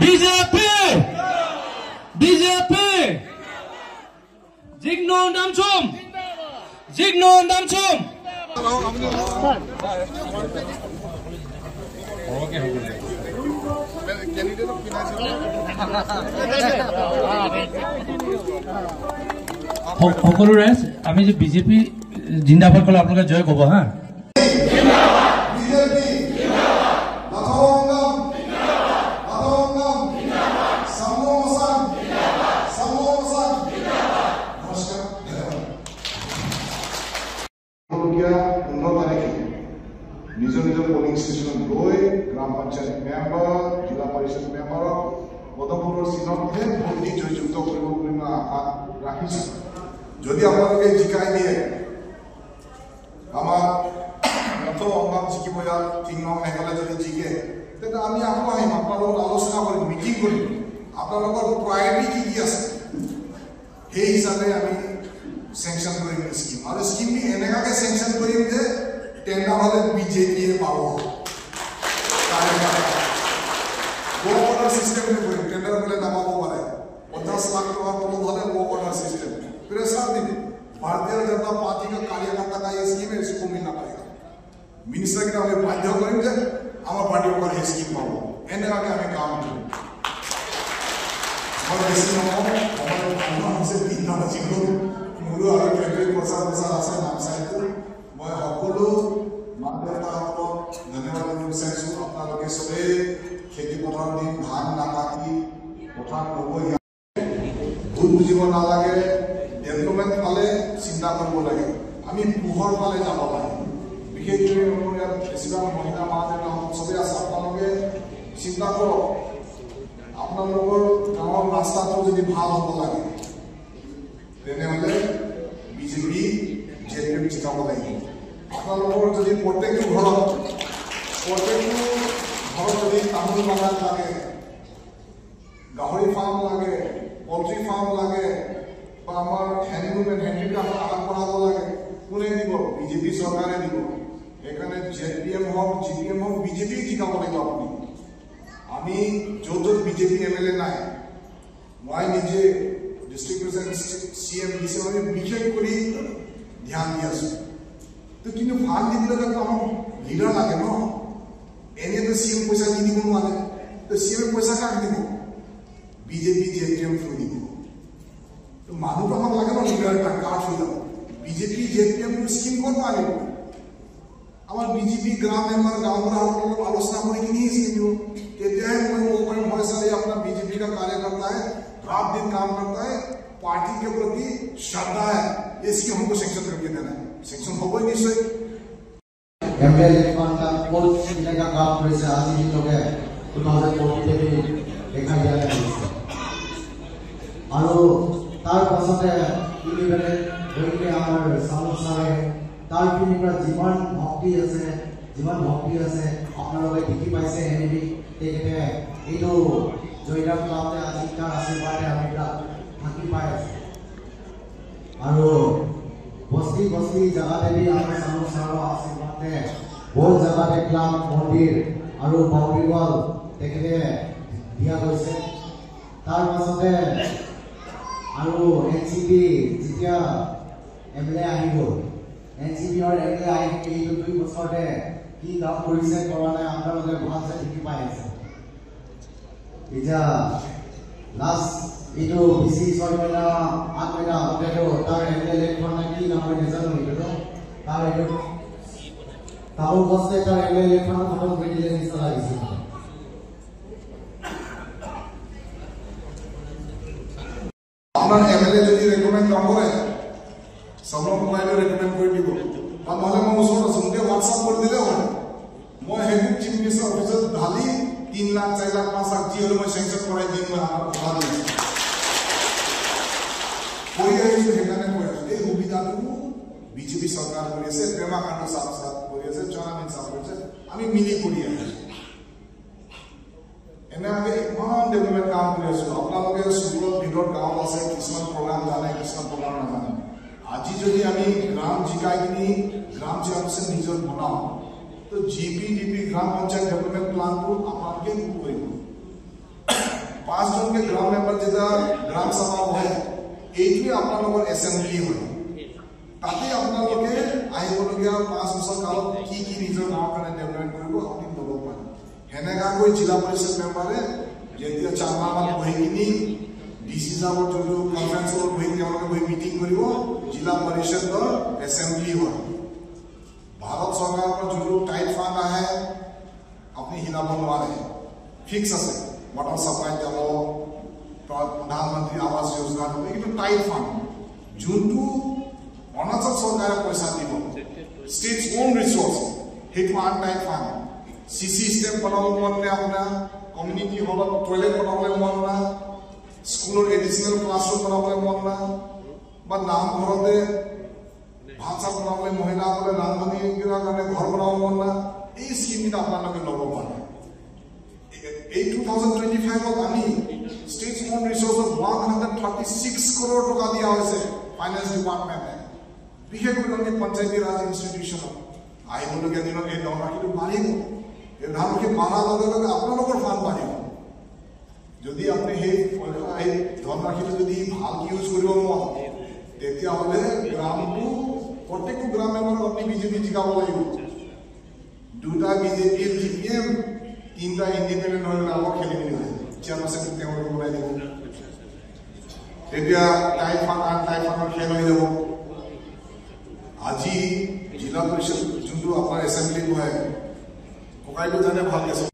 BJP BJP জিগ্নো নামচুম সকলো ৰাইজ আমি যে বিজেপি জিন্দাবাদ কলে আপোনালোকে জয় কব হা নিজৰ নিজৰ পোলিং ষ্টেচনত গৈ গ্ৰাম পঞ্চায়ত মেম্বাৰ জিলা পৰিষদ মেম্বাৰক পদপুৰৰ চিনতহে ভোট দি জয়যুক্ত কৰিব বুলি মই আশা ৰাখিছোঁ যদি আপোনালোকে জিকাই দিয়ে আমাৰ নতুন অংগাম জিকিব ইয়াত ৩ নং মেঘালয় যদি জিকে তেতিয়া আমি আকৌ আহিম আপোনালোকৰ আলোচনা কৰিম মিটিং কৰিম আপোনালোকৰ প্ৰায়ৰিটি কি আছে সেই হিচাপে আমি চেংচন কৰিম স্কিম আৰু স্কিম এনেকুৱাকৈ চেংচন কৰিম যে টেন্ডাৰ হলে বিজেপিয়ে পাব ৱৰ্ক অৰ্ডাৰ চিষ্টেম কৰিম টেন্ডাৰ হলে নাপাব পাৰে 50 লাখ টকা তলত হলে ৱৰ্ক অৰ্ডাर सिस्टम प्रेशर दिन भारतीय जनता पार्टी का कार्यकर्ता का ये स्कीम है इसको मिलना पड़ेगा मिनिस्टर के हमें बाध्य करेंगे हमारे पार्टी को ये स्कीम पाओ एने आगे हमें काम करें और ऐसे ना हो हमारे हमसे 3 ना बची को मुरु आगे कैंपेन प्रसार आसे नाम साहित्य मैं সকলো মানৱতাসকলক ধন্যবাদ বিচাৰিছো আপোনালোকে সবে খেতি পথাৰ দিন ধান নাকাটি পথাৰ নগৈ ভুল বুজিব নালাগে ডেভেলপমেণ্ট ফালে চিন্তা কৰিব লাগে আমি পোহৰ ফালে যাব লাগে বিশেষকৈ মোৰ ইয়াত বেছিভাগ মহিলা মা-দেউতাহঁত সবে আছে আপোনালোকে চিন্তা কৰক আপোনালোকৰ গাঁৱৰ ৰাস্তাটো যদি ভাল হ'ব লাগে তেনেহ'লে বিজেপি জেডিপি জিকাব লাগিব আপোনালোকৰ যদি প্ৰত্যেকটো ঘৰত যদি তামোল বাগান লাগে গাহৰি ফাৰ্ম লাগে পল্ট্ৰি ফাৰ্ম লাগে বা আমাৰ হেণ্ডলুম এণ্ড হেণ্ডিক্ৰাফ্ট আগবঢ়াব লাগে কোনে দিব বিজেপি চৰকাৰে দিব সেইকাৰণে জেপিএম হওক জিপিএম হওক বিজেপি জিকাব লাগিব আপুনি আমি য'ত বিজেপি এমএলএ নাই মই নিজে ডিষ্ট্ৰিক্ট প্ৰেচিডেণ্ট চিএম দিছে আমি বিশেষ কৰি ধ্যান দি আছো তো কিন্তু ফান্ড দিবলৈ তো আমাক লিডাৰ লাগে ন এনে তো চিএম পইচা দি দিব নোৱাৰে তো চিএম পইচা কাক দিব বিজেপি জেপিএম থ্ৰু দিব তো মানুহটো আমাক লাগে ন লিডাৰ এটা কাৰ্ড হৈ যাব বিজেপি জেপিএম স্কিম ক'ত আনিব আমাৰ বিজেপি গ্ৰাম মেম্বাৰ গাঁওবুঢ়াসকলক আলোচনা কৰি কিনি স্কিম তেতিয়াহে মই ক'ব পাৰিম হয় ছাৰ আপোনাৰ বিজেপি का कार्यकर्ता है रात दिन काम करता है पार्टी के प्रति श्रद्धा है इसकी हमको सेक्शन करके देना है सेक्शन हो गई निश्चय एमएलए फंड का कोल मिलने का काम करे से आज ही लोग है 2040 पे भी देखा गया है और तार पासते इलिवेले होइके आमार समस्यारे तार पिनिपर जीवन भक्ति আছে আপোনালোকে দেখি পাইছে হেৰি তেখেতে এইটো জয়ৰাম ক্লাবে আজি তাৰ আশীৰ্বাদে আমি থাকি পাই আছো আৰু বস্তি জাগাতে भी আমাৰ সমস্যাৰ আশীৰ্বাদে বহুত জাগাতে ক্লাব মন্দিৰ আৰু বাউৰিৱাল তেখেতে দিয়া গৈছে তাৰ পাছতে আৰু এনসিপি যেতিয়া এমএলএ আহিব এনসিপি और एमएलए আহি এই 2 বছৰতে কি কাম কৰিছে কৰা নাই আপোনালোকে ভালছে দেখি পাই আছে এতিয়া লাষ্ট এইটো বিসি সরকারা আগেটা হতেও তার এমএলএ কোন কি নাম নেজানো এইটো তার এইটো তাও বসে তার এমএলএ কোন ফটো ভিডিও নিছা লাগিছে আমার এমএলএ যদি রেকমেন্ড নকৰে সবক মোবাইলে ৰেকমেন্ড কৰি দিব বা নহলে মই ওচৰত সঙ্গে WhatsApp কৰি দিলে হয় মই হেড চিফ মিনিষ্টাৰ অফিচত ঢালি 3 লাখ 4 লাখ 5 লাখ যি হলো মই সেংশন কৰাই দিম মই আমাৰ কথা দিম कोई ऐसे हेकाने कोई ए সুবিধাটো বিজেপি সরকার করেছে প্রেমাকাণ্ড সাথে করেছে জনামিন সাথ করেছে আমি মিলি করি এনে আগে ইমান ডেভেলপমেন্ট কাম করেছে আপোনালোকে সুরত ভিতর গাঁও আছে কিছুমান প্রোগ্রাম জানে কিছুমান প্রোগ্রাম না জানে আজি যদি আমি গ্রাম জিকাই কিনি গ্রাম চেয়ারপারসন নিজর বনাও তো জিপিডিপি গ্রাম পঞ্চায়েত ডেভেলপমেন্ট প্ল্যান তো আপনাকে কৰিব 5জনকে গ্ৰাম মেম্বাৰ যেটা গ্ৰাম সভা হয় এইটোৱে আপোনালোকৰ এসেম্বলি হয় তাতে আপোনালোকে আহিবলগীয়া 5 বছৰ কালত কি কি নিজৰ গাঁৱৰ কাৰণে ডেভেলপমেণ্ট কৰিব আপুনি ল'ব পাৰে হেনেকাকৈ জিলা পৰিষদ মেম্বাৰে যেতিয়া চাৰমান বহি কিনি ডিসি সাহেবৰ যোনটো কনফাৰেন্সৰ বহি তেওঁলোকে বহি মিটিং কৰিব জিলা পৰিষদৰ এসেম্বলি হয় ভাৰত চৰকাৰৰ পৰা যোনটো টাইট ফাণ্ড আহে আপুনি হিলাব নোৱাৰে ফিক্স আছে वाटर सप्लाई যাব प्रधानमंत्री आवास योजना কিন্তু টাইট ফান্ড যোনটো অনাচল সরকারে পয়সা দিব স্টেটস ওন রিসোর্স হেতু আন টাইট ফান্ড সিসি স্টেপ বনাব মন নে আপনার কমিউনিটি হলত টয়লেট বনাবলে মন না স্কুলের এডিশনাল ক্লাসরুম বনাবলে মন না বা নাম ঘরতে ভাষা বনাবলে মহিলাসকলে ৰান্ধনীৰ কাৰণে ঘৰ বনাব মন না এই স্কিমটা আপোনালোকে ল'ব পাৰে এই 2025 আমি স্টেটস ওন রিসোর্স 136 crore টাকা দিয়া হয়েছে ফাইনান্স ডিপার্টমেন্টে বিশেষ করে পঞ্চায়েত রাজ ইনস্টিটিউশন আহিবলগীয়া দিনত এই ধনৰাশিটো বাঢ়িব এই ধনৰাশি বাঢ়াৰ লগে লগে আপোনালোকৰ ফাণ্ড বাঢ়িব যদি আপুনি সেই ধনৰাশিটো যদি ভাল ইউজ কৰিব মন তেতিয়াহ'লে গ্ৰামটো প্ৰত্যেকটো গ্ৰাম মেম্বাৰক আপুনি বিজেপি জিকাব লাগিব দুটা বিজেপি জিপিএম তিনটা ইন্ডিপেন্ডেন্ট হলে আগৰ খেলি মেলি হয় চেয়াৰপাৰ্চন তেওঁলোকে বনাই দিব তেতিয়া টাইট ফাণ্ড আন টাইট ফাণ্ডৰ খেল হৈ যাব আজি জিলা পৰিষদ যোনটো আপোনাৰ এসেম্বলি হয় ককাইটো জানে ভালকে